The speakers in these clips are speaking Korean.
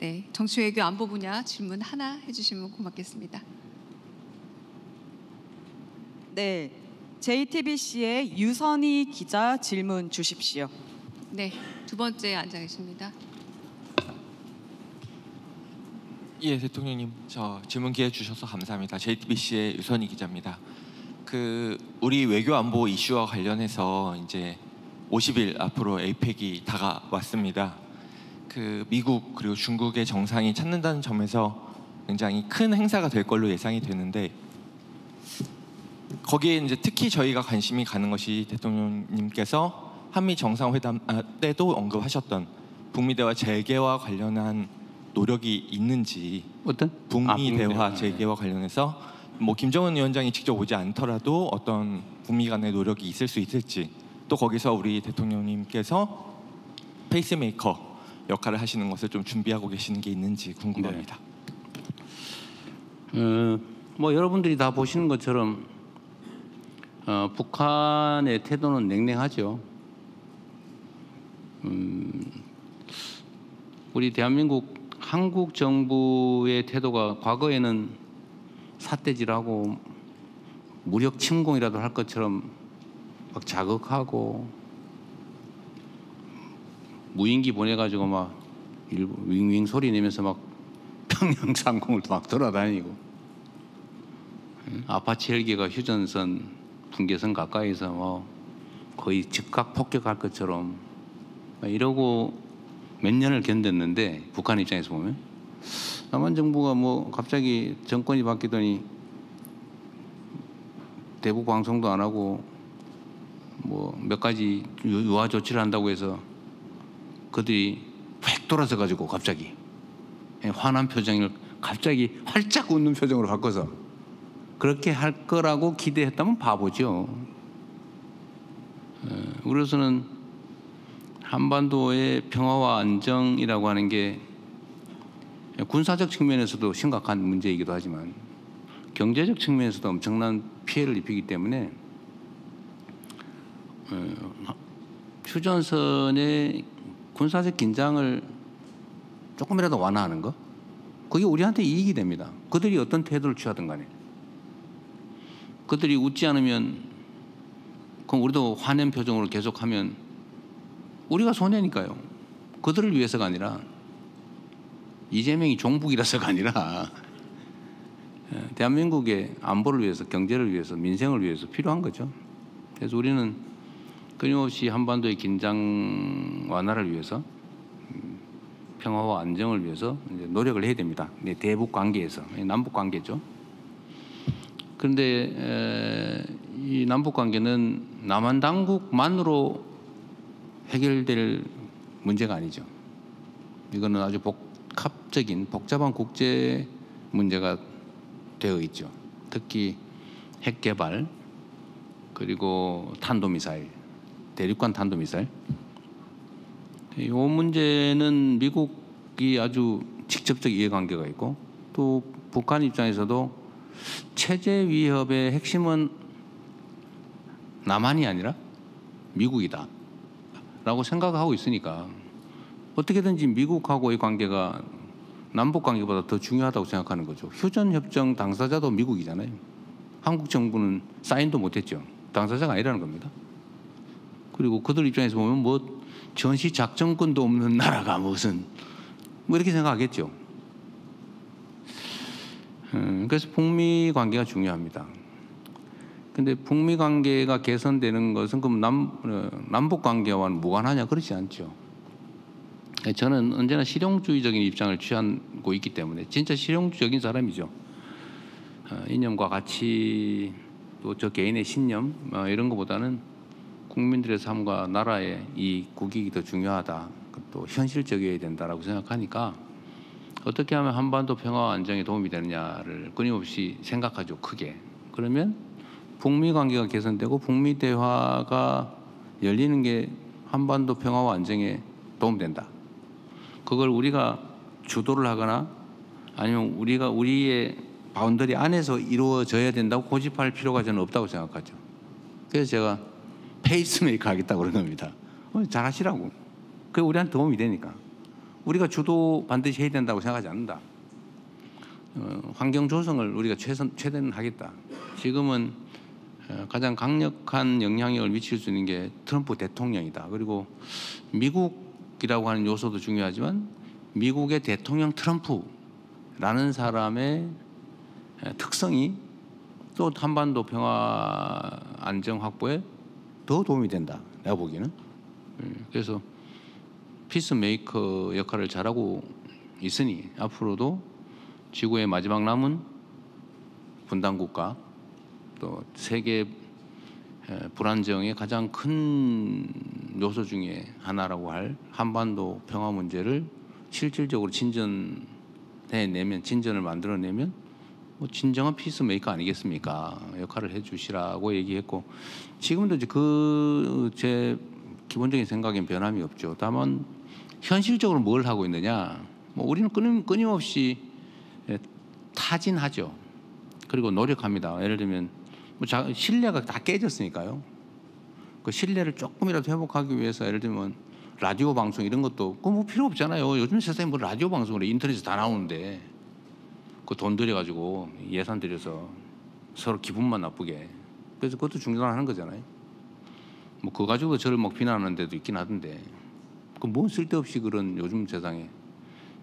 네, 정치외교 안보 분야 질문 하나 해주시면 고맙겠습니다. 네, JTBC의 유선희 기자 질문 주십시오. 네, 두 번째 앉아 계십니다. 예, 대통령님, 저 질문 기회 주셔서 감사합니다. JTBC의 유선희 기자입니다. 우리 외교 안보 이슈와 관련해서 이제 50일 앞으로 에이펙이 다가왔습니다. 미국 그리고 중국의 정상이 찾는다는 점에서 굉장히 큰 행사가 될 걸로 예상이 되는데, 거기에 이제 특히 저희가 관심이 가는 것이 대통령님께서 한미 정상회담 때도 언급하셨던 북미 대화 재개와 관련한 노력이 있는지, 어떤? 북미 대화 재개와 관련해서 뭐 김정은 위원장이 직접 오지 않더라도 어떤 북미 간의 노력이 있을 수 있을지, 또 거기서 우리 대통령님께서 페이스메이커 역할을 하시는 것을 좀 준비하고 계시는 게 있는지 궁금합니다. 뭐 여러분들이 다 보시는 것처럼 북한의 태도는 냉랭하죠. 우리 대한민국 한국 정부의 태도가 과거에는 삿대질하고 무력 침공이라도 할 것처럼 막 자극하고 무인기 보내가지고 막 윙윙 소리 내면서 막 평양 상공을 막 돌아다니고, 아파치 헬기가 휴전선 분계선 가까이서 뭐 거의 즉각 폭격할 것처럼 이러고 몇 년을 견뎠는데, 북한 입장에서 보면 남한 정부가 뭐 갑자기 정권이 바뀌더니 대북 방송도 안 하고 뭐 몇 가지 유화 조치를 한다고 해서 그들이 획 돌아서 가지고 갑자기 환한 표정을 갑자기 활짝 웃는 표정으로 바꿔서 그렇게 할 거라고 기대했다면 바보죠. 우리로서는 한반도의 평화와 안정이라고 하는 게 군사적 측면에서도 심각한 문제이기도 하지만 경제적 측면에서도 엄청난 피해를 입히기 때문에 휴전선의 군사적 긴장을 조금이라도 완화하는 거, 그게 우리한테 이익이 됩니다. 그들이 어떤 태도를 취하든 간에. 그들이 웃지 않으면 그럼 우리도 화낸 표정으로 계속하면 우리가 손해니까요. 그들을 위해서가 아니라, 이재명이 종북이라서가 아니라 대한민국의 안보를 위해서, 경제를 위해서, 민생을 위해서 필요한 거죠. 그래서 우리는 끊임없이 한반도의 긴장 완화를 위해서, 평화와 안정을 위해서 이제 노력을 해야 됩니다. 대북 관계에서, 남북 관계죠. 그런데 이 남북 관계는 남한 당국만으로 해결될 문제가 아니죠. 이거는 아주 복잡한 국제 문제가 되어 있죠. 특히 핵 개발, 그리고 탄도미사일, 대륙간 탄도미사일. 이 문제는 미국이 아주 직접적 이해관계가 있고, 또 북한 입장에서도 체제 위협의 핵심은 남한이 아니라 미국이다 라고 생각하고 있으니까 어떻게든지 미국하고의 관계가 남북 관계보다 더 중요하다고 생각하는 거죠. 휴전협정 당사자도 미국이잖아요. 한국 정부는 사인도 못했죠. 당사자가 아니라는 겁니다. 그리고 그들 입장에서 보면 뭐 전시 작전권도 없는 나라가 무슨 뭐 이렇게 생각하겠죠. 그래서 북미 관계가 중요합니다. 근데 북미 관계가 개선되는 것은 그럼 남북 관계와는 무관하냐? 그렇지 않죠. 저는 언제나 실용주의적인 입장을 취하고 있기 때문에, 진짜 실용주의적인 사람이죠. 이념과 가치, 또 저 개인의 신념 이런 것보다는 국민들의 삶과 나라의 이 국익이 더 중요하다, 또 현실적이어야 된다라고 생각하니까 어떻게 하면 한반도 평화와 안정에 도움이 되느냐를 끊임없이 생각하죠, 크게. 그러면 북미 관계가 개선되고 북미 대화가 열리는 게 한반도 평화와 안정에 도움된다. 그걸 우리가 주도를 하거나 아니면 우리의 바운더리 안에서 이루어져야 된다고 고집할 필요가 저는 없다고 생각하죠. 그래서 제가 페이스메이커 하겠다고 그런 겁니다. 잘하시라고. 그게 우리한테 도움이 되니까. 우리가 주도 반드시 해야 된다고 생각하지 않는다. 환경 조성을 우리가 최대한 하겠다. 지금은 가장 강력한 영향력을 미칠 수 있는 게 트럼프 대통령이다. 그리고 미국이라고 하는 요소도 중요하지만 미국의 대통령 트럼프라는 사람의 특성이 또 한반도 평화 안정 확보에 더 도움이 된다. 내가 보기에는. 그래서 피스메이커 역할을 잘하고 있으니 앞으로도 지구의 마지막 남은 분단 국가 또 세계 불안정의 가장 큰 요소 중에 하나라고 할 한반도 평화 문제를 실질적으로 진전을 만들어내면 뭐 진정한 피스메이커 아니겠습니까? 역할을 해주시라고 얘기했고 지금도 이제 제 기본적인 생각엔 변함이 없죠. 다만 현실적으로 뭘 하고 있느냐? 뭐 우리는 끊임없이 타진하죠. 그리고 노력합니다. 예를 들면 신뢰가 다 깨졌으니까요. 그 신뢰를 조금이라도 회복하기 위해서 예를 들면 라디오 방송 이런 것도 뭐 필요 없잖아요. 요즘 세상에 뭐 라디오 방송을 인터넷에 다 나오는데 그 돈 들여가지고 예산 들여서 서로 기분만 나쁘게 그래서 그것도 중단하는 거잖아요. 뭐 그거 가지고 저를 막 비난하는 데도 있긴 하던데 그 뭔 쓸데없이 그런 요즘 세상에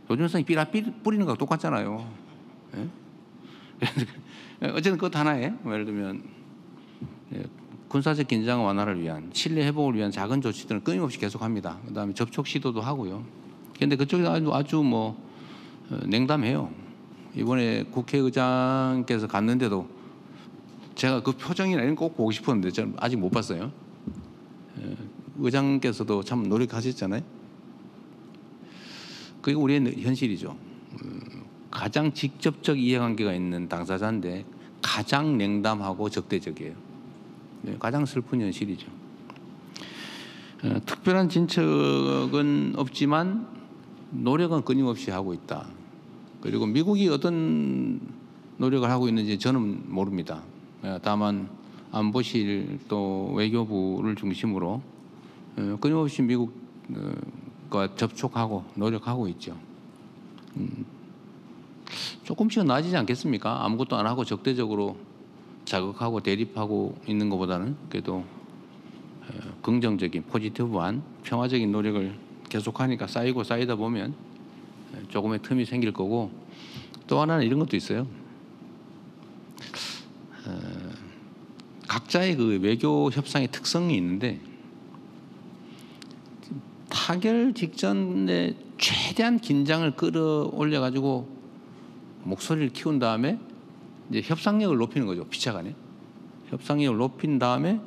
뿌리는 거랑 똑같잖아요. 예? 어쨌든 그것 하나에 예를 들면 군사적 긴장 완화를 위한 신뢰 회복을 위한 작은 조치들은 끊임없이 계속합니다. 그다음에 접촉 시도도 하고요. 그런데 그쪽이 아주 뭐 냉담해요. 이번에 국회의장께서 갔는데도 제가 그 표정이나 이런 거 꼭 보고 싶었는데 저는 아직 못 봤어요. 의장께서도 참 노력하셨잖아요. 그게 우리의 현실이죠. 가장 직접적 이해관계가 있는 당사자인데 가장 냉담하고 적대적이에요. 가장 슬픈 현실이죠. 특별한 진척은 없지만 노력은 끊임없이 하고 있다. 그리고 미국이 어떤 노력을 하고 있는지 저는 모릅니다. 다만 안보실 또 외교부를 중심으로 끊임없이 미국과 접촉하고 노력하고 있죠. 조금씩은 나아지지 않겠습니까? 아무것도 안 하고 적대적으로 자극하고 대립하고 있는 것보다는 그래도 긍정적인 포지티브한 평화적인 노력을 계속하니까 쌓이다 보면 조금의 틈이 생길 거고 또 하나는 이런 것도 있어요. 각자의 그 외교 협상의 특성이 있는데 타결 직전에 최대한 긴장을 끌어올려 가지고 목소리를 키운 다음에 이제 협상력을 높이는 거죠. 피차간에 협상력을 높인 다음에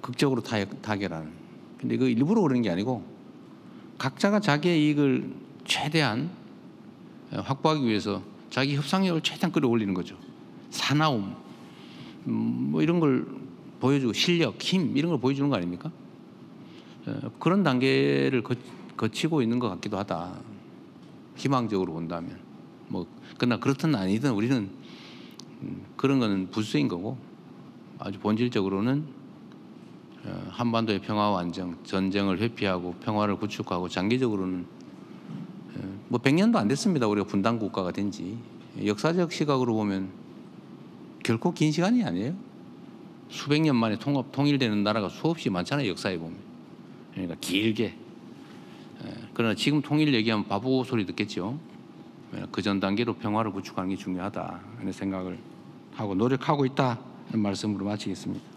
극적으로 타결하는. 근데 그 일부러 그러는 게 아니고 각자가 자기의 이익을 최대한 확보하기 위해서 자기 협상력을 최대한 끌어올리는 거죠. 사나움 뭐 이런 걸 보여주고 실력, 힘 이런 걸 보여주는 거 아닙니까? 그런 단계를 거치고 있는 것 같기도 하다. 희망적으로 본다면 뭐 그러나 그렇든 아니든 우리는 그런 거는 부수인 거고 아주 본질적으로는 한반도의 평화와 안정, 전쟁을 회피하고 평화를 구축하고 장기적으로는 뭐 100년도 안 됐습니다. 우리가 분단 국가가 된 지. 역사적 시각으로 보면 결코 긴 시간이 아니에요. 수백 년 만에 통일되는 나라가 수없이 많잖아요. 역사에 보면. 그러니까 길게. 그러나 지금 통일 얘기하면 바보 소리 듣겠죠. 그 전 단계로 평화를 구축하는 게 중요하다 하는 생각을 하고 노력하고 있다 하는 말씀으로 마치겠습니다.